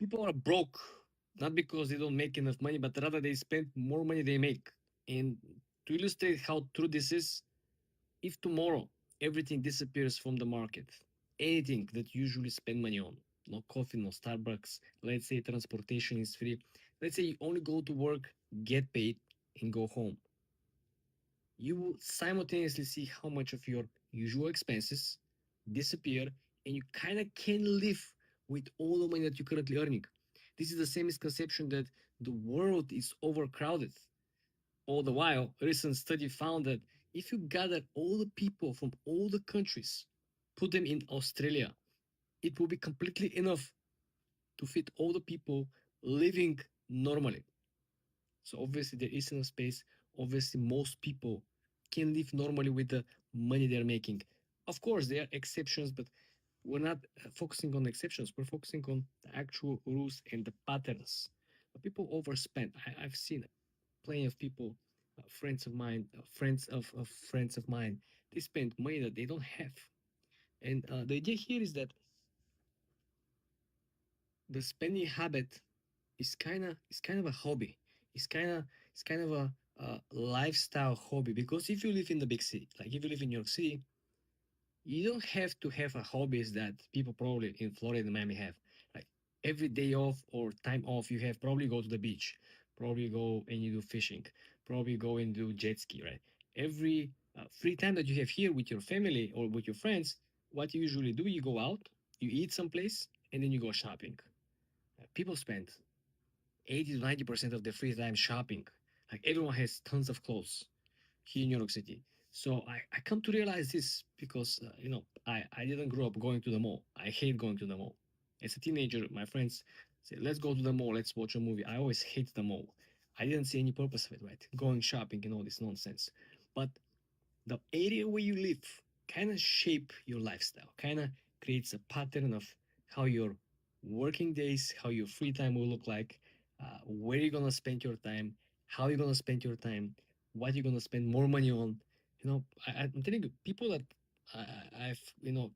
People are broke not because they don't make enough money, but rather they spend more money they make. And to illustrate how true this is, if tomorrow everything disappears from the market, anything that you usually spend money on, no coffee, no Starbucks, let's say transportation is free, let's say you only go to work, get paid, and go home, you will simultaneously see how much of your usual expenses disappear and you kind of can live with all the money that you're currently earning. This is the same misconception that the world is overcrowded. All the while, a recent study found that if you gather all the people from all the countries, put them in Australia, it will be completely enough to fit all the people living normally. So obviously there is enough space. Obviously most people can live normally with the money they're making. Of course there are exceptions, but we're not focusing on exceptions. We're focusing on the actual rules and the patterns. People overspend. I've seen plenty of people, friends of mine, friends of friends of mine. They spend money that they don't have. And the idea here is that the spending habit is kind of a hobby. It's kind of a lifestyle hobby because if you live in the big city, like if you live in New York City, you don't have to have a hobbies that people probably in Florida and Miami have. Like every day off or time off you have, probably go to the beach, probably go and you do fishing, probably go and do jet ski, right? Every free time that you have here with your family or with your friends, what you usually do, you go out, you eat someplace, and then you go shopping. People spend 80 to 90% of their free time shopping. Like everyone has tons of clothes here in New York City. So I come to realize this because, I didn't grow up going to the mall. I hate going to the mall. As a teenager, my friends say, let's go to the mall, let's watch a movie. I always hate the mall. I didn't see any purpose of it, right? Going shopping and all this nonsense. But the area where you live kind of shape your lifestyle, kind of creates a pattern of how your working days, how your free time will look like, where you're gonna spend your time, how you're gonna spend your time, what you're gonna spend more money on. I'm telling you, people that I've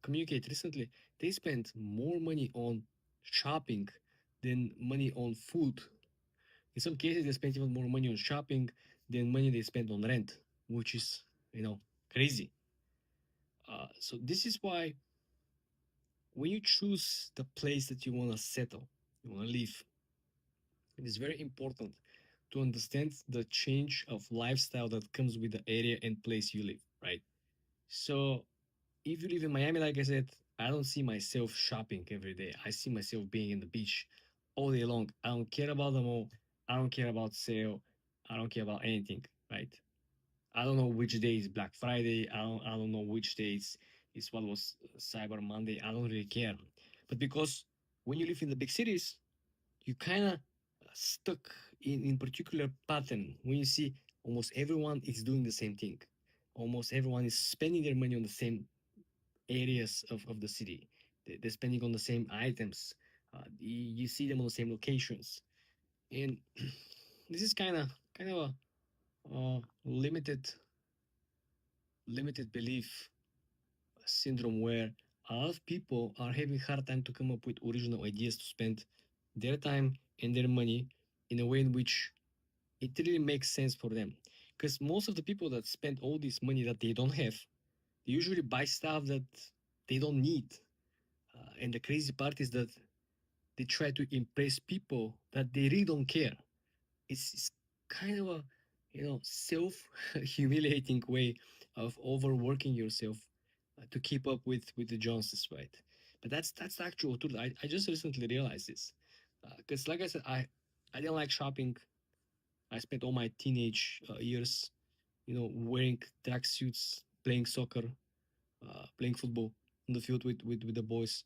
communicated recently, they spend more money on shopping than money on food. In some cases, they spend even more money on shopping than money they spend on rent, which is crazy. So this is why when you choose the place that you want to settle, you want to live, it is very important to understand the change of lifestyle that comes with the area and place you live, right? So if you live in Miami, like I said, I don't see myself shopping every day. I see myself being in the beach all day long. I don't care about the mall. I don't care about sale. I don't care about anything, right? I don't know which day is Black Friday. I don't know which day is what was Cyber Monday. I don't really care. But because when you live in the big cities, you kind of stuck in particular pattern when you see almost everyone is doing the same thing. Almost everyone is spending their money on the same areas of the city. They're spending on the same items. You see them on the same locations. And this is kind of a limited belief syndrome where a lot of people are having hard time to come up with original ideas to spend their time and their money in a way in which it really makes sense for them. Because most of the people that spend all this money that they don't have, they usually buy stuff that they don't need. And the crazy part is that they try to impress people that they really don't care. It's kind of a self humiliating way of overworking yourself to keep up with the Joneses, right? But that's the actual truth. I just recently realized this because, like I said, I didn't like shopping. I spent all my teenage years, wearing tracksuits, playing soccer, playing football on the field with the boys.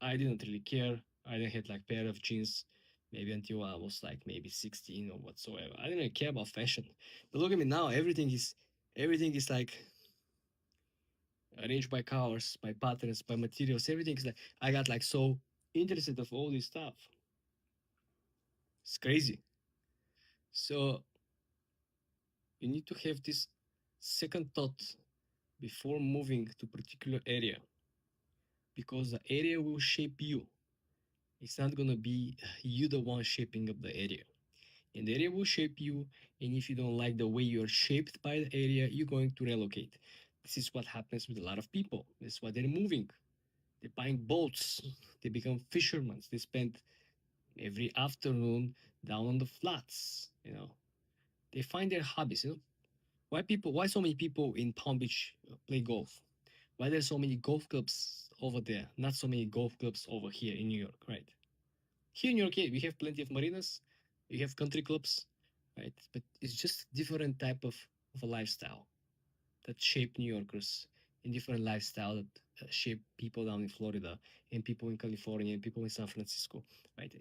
I didn't really care. I didn't have like pair of jeans maybe until I was like maybe 16 or whatsoever. I didn't really care about fashion. But look at me now. Everything is like arranged by colors, by patterns, by materials. Everything is like I got like so interested of all this stuff. It's crazy. So you need to have this second thought before moving to particular area because the area will shape you. It's not gonna be you the one shaping up the area. And the area will shape you. And if you don't like the way you're shaped by the area, you're going to relocate. This is what happens with a lot of people. This is why they're moving. They're buying boats. They become fishermen. They spend every afternoon down on the flats. They find their hobbies. Why so many people in Palm Beach play golf? Why there's so many golf clubs over there, not so many golf clubs over here in New York, right? Here in New York, yeah, we have plenty of marinas, we have country clubs, right? But it's just different type of a lifestyle that shape New Yorkers, and different lifestyle that shape people down in Florida and people in California and people in San Francisco, right?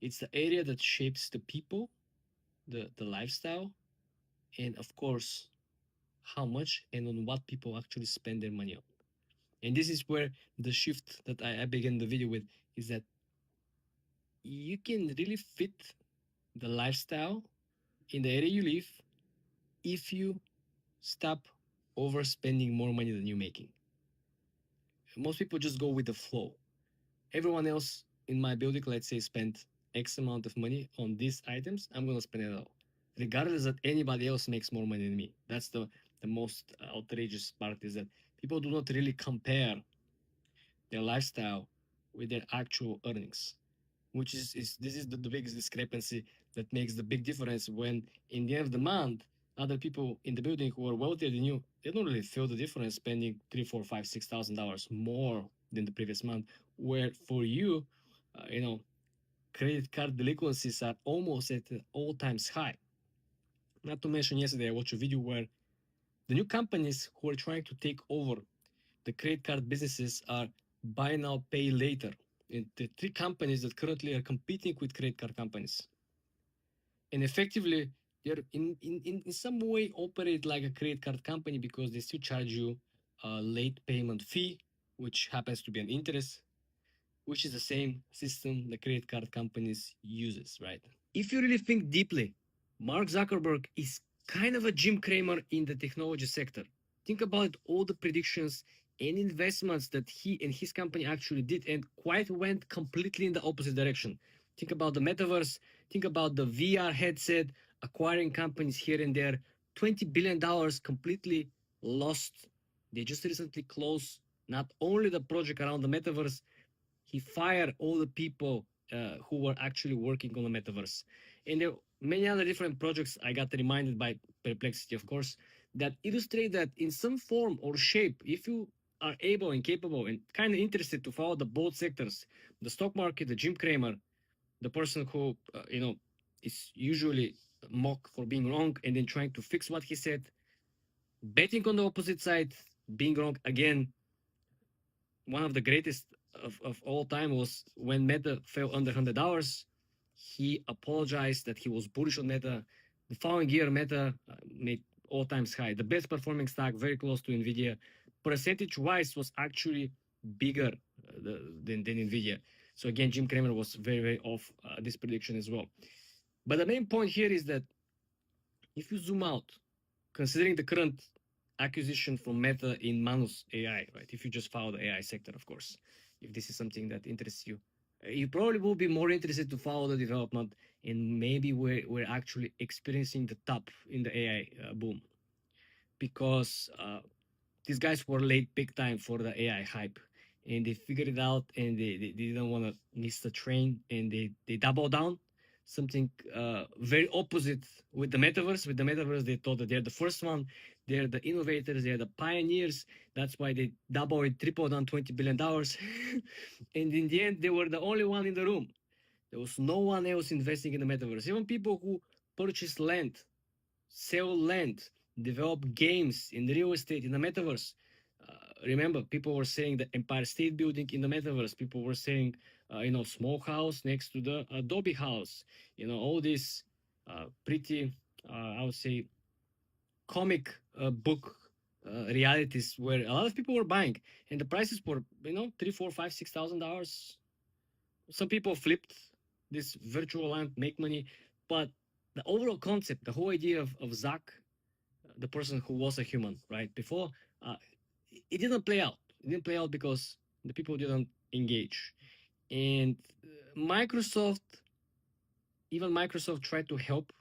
It's the area that shapes the people, the lifestyle, and of course how much and on what people actually spend their money on. And this is where the shift that I began the video with is that you can really fit the lifestyle in the area you live if you stop overspending more money than you're making. Most people just go with the flow. Everyone else in my building, let's say, spent X amount of money on these items, I'm gonna spend it all. Regardless that anybody else makes more money than me. That's the most outrageous part is that people do not really compare their lifestyle with their actual earnings, which is this is the biggest discrepancy that makes the big difference when in the end of the month other people in the building who are wealthier than you, they don't really feel the difference spending $3, 4, 5, $6,000 more than the previous month, where for you, credit card delinquencies are almost at an all times high. Not to mention, yesterday I watched a video where the new companies who are trying to take over the credit card businesses are buy now, pay later. And the three companies that currently are competing with credit card companies. And effectively, they're in some way operate like a credit card company because they still charge you a late payment fee, which happens to be an interest, which is the same system the credit card companies uses, right? If you really think deeply, Mark Zuckerberg is kind of a Jim Cramer in the technology sector. Think about all the predictions and investments that he and his company actually did and quite went completely in the opposite direction. Think about the metaverse, think about the VR headset, acquiring companies here and there. $20 billion completely lost. They just recently closed not only the project around the metaverse, he fired all the people who were actually working on the metaverse. And there are many other different projects I got reminded by Perplexity, of course, that illustrate that in some form or shape, if you are able and capable and kind of interested to follow the both sectors, the stock market, the Jim Cramer, the person who, is usually mocked for being wrong and then trying to fix what he said, betting on the opposite side, being wrong again, one of the greatest of all time was when Meta fell under $100. He apologized that he was bullish on Meta. The following year, Meta made all times high. The best performing stock, very close to Nvidia. Percentage wise, was actually bigger than Nvidia. So again, Jim Cramer was very, very off this prediction as well. But the main point here is that if you zoom out, considering the current acquisition from Meta in Manus AI, right? If you just follow the AI sector, of course, if this is something that interests you, you probably will be more interested to follow the development, and maybe we're actually experiencing the top in the AI boom because these guys were late big time for the AI hype, and they figured it out, and they didn't want to miss the train, and they doubled down. Something very opposite with the metaverse. With the metaverse, they thought that they're the first one, they're the innovators, they're the pioneers. That's why they double and triple down $20 billion. And in the end, they were the only one in the room. There was no one else investing in the metaverse. Even people who purchase land, sell land, develop games in real estate in the metaverse. Remember, people were saying the Empire State Building in the metaverse. People were saying, small house next to the Adobe house. All these pretty, I would say, comic book realities where a lot of people were buying, and the prices were, three, four, $5, $6,000. Some people flipped this virtual land, make money, but the overall concept, the whole idea of Zach, the person who was a human, right? Before, it didn't play out. It didn't play out because the people didn't engage. And Microsoft, even Microsoft tried to help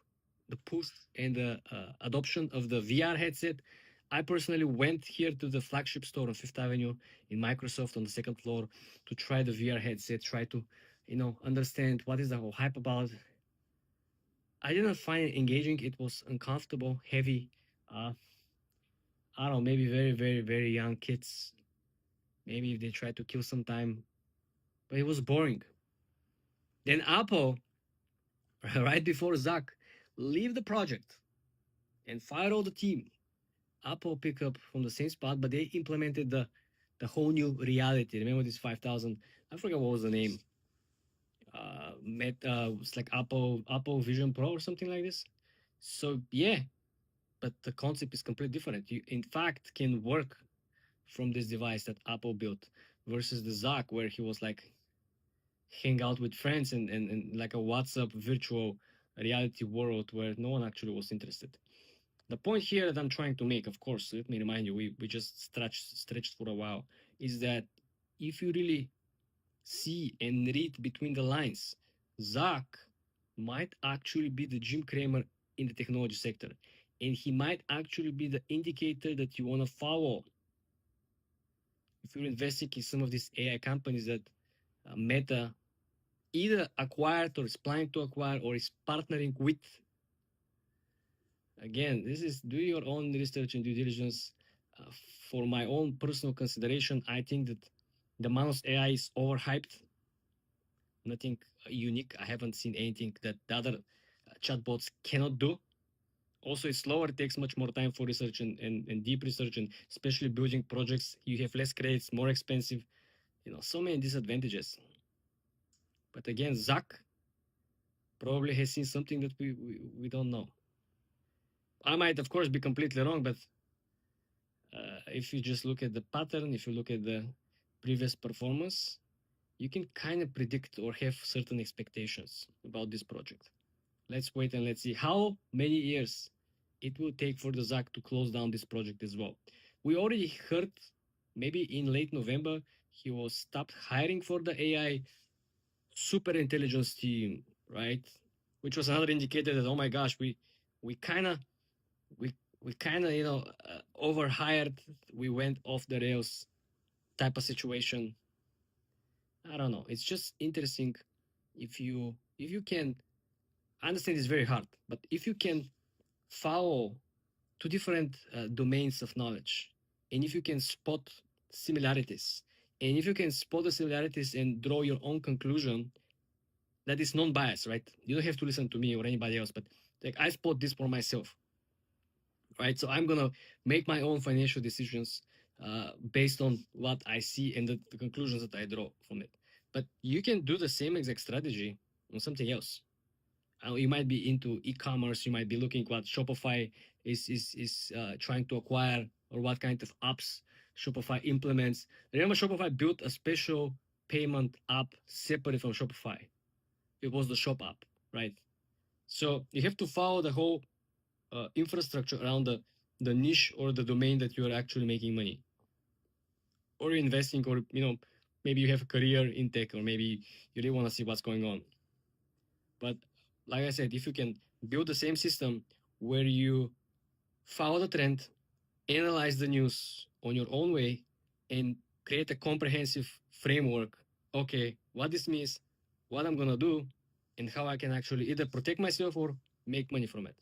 the push and the adoption of the VR headset. I personally went here to the flagship store on Fifth Avenue in Microsoft on the second floor to try the VR headset, try to, understand what is the whole hype about. I didn't find it engaging. It was uncomfortable, heavy. Uh, I don't know, maybe very, very, very young kids. Maybe if they try to kill some time, but it was boring. Then Apple, right before Zach, leave the project and fire all the team. Apple pick up from the same spot, but they implemented the whole new reality. Remember this 5,000? I forgot what was the name. It's like Apple Vision Pro or something like this. So yeah, but the concept is completely different. You in fact can work from this device that Apple built versus the Zach where he was like hang out with friends and like a WhatsApp virtual reality world where no one actually was interested. The point here that I'm trying to make, of course, let me remind you, we just stretched for a while, is that if you really see and read between the lines, Zach might actually be the Jim Cramer in the technology sector. And he might actually be the indicator that you want to follow. If you're investing in some of these AI companies that Meta either acquired or is planning to acquire or is partnering with, again, this is do your own research and due diligence. Uh, for my own personal consideration, I think that the Manos AI is overhyped. Nothing unique. I haven't seen anything that the other chatbots cannot do. Also, it's slower. It takes much more time for research and deep research, and especially building projects. You have less credits, more expensive. So many disadvantages. But again, Zach probably has seen something that we don't know. I might, of course, be completely wrong, but if you just look at the pattern, if you look at the previous performance, you can kind of predict or have certain expectations about this project. Let's wait and let's see how many years it will take for the ZAC to close down this project as well. We already heard maybe in late November he was stopped hiring for the AI super intelligence team, right? Which was another indicator that oh my gosh, we kind of we we kind of overhired. We went off the rails type of situation. I don't know. It's just interesting if you can. I understand it's very hard, but if you can follow two different domains of knowledge, and if you can spot similarities, and if you can spot the similarities and draw your own conclusion that is non-biased, right? You don't have to listen to me or anybody else, but like I spot this for myself, right? So I'm gonna make my own financial decisions based on what I see and the conclusions that I draw from it. But you can do the same exact strategy on something else. You might be into e-commerce. You might be looking what Shopify is trying to acquire or what kind of apps Shopify implements. Remember, Shopify built a special payment app separate from Shopify. It was the Shop app, right? So you have to follow the whole infrastructure around the niche or the domain that you are actually making money, or investing, or maybe you have a career in tech, or maybe you really want to see what's going on. But like I said, if you can build the same system where you follow the trend, analyze the news on your own way, and create a comprehensive framework, okay, what this means, what I'm gonna do, and how I can actually either protect myself or make money from it.